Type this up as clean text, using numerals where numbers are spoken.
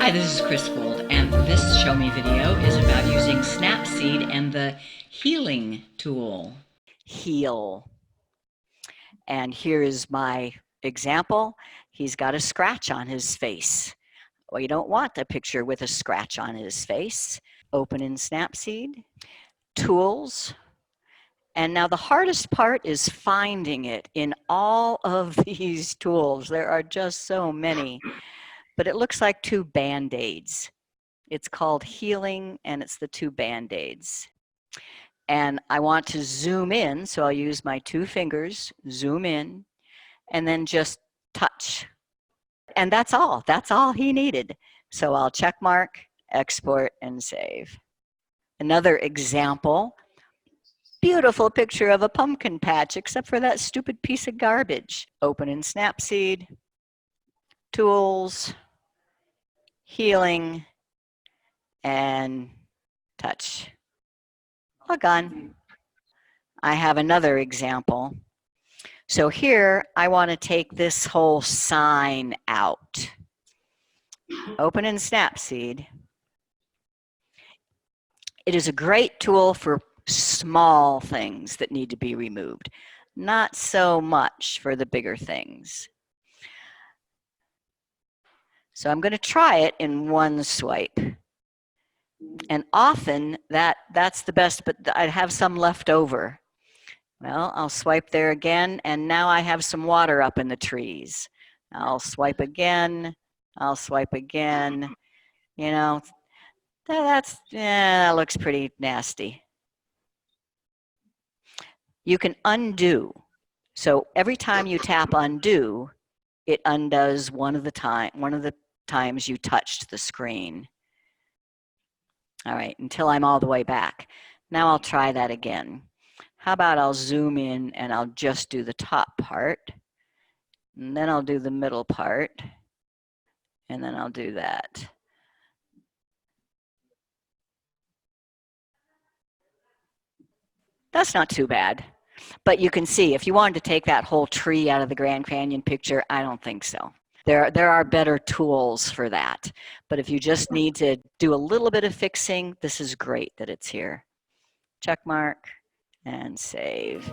Hi, this is Chris Gould, and this Show Me video is about using Snapseed and the healing tool. Heal. And here is my example. He's got a scratch on his face. Well, you don't want a picture with a scratch on his face. Open in Snapseed, Tools, and now the hardest part is finding it in all of these tools. There are just so many, but it looks like two Band-Aids. It's called Healing, and it's the two Band-Aids. And I want to zoom in, so I'll use my two fingers, zoom in, and then just touch. And that's all he needed. So I'll check mark, export, and save. Another example, beautiful picture of a pumpkin patch, except for that stupid piece of garbage. Open in Snapseed, Tools, Healing, and touch. All gone. I have another example. So here, I want to take this whole sign out. Open in Snapseed. It is a great tool for small things that need to be removed, not so much for the bigger things. So I'm going to try it in one swipe. And often that's the best, but I have some left over. Well, I'll swipe there again, and now I have some water up in the trees. I'll swipe again, I'll swipe again. You know, that looks pretty nasty. You can undo. So every time you tap undo, it undoes one of the times you touched the screen. All right, until I'm all the way back. Now I'll try that again. How about I'll zoom in and I'll just do the top part, and then I'll do the middle part, and then I'll do that. That's not too bad. But you can see, if you wanted to take that whole tree out of the Grand Canyon picture, I don't think so. There are better tools for that. But if you just need to do a little bit of fixing, this is great that it's here. Check mark and save.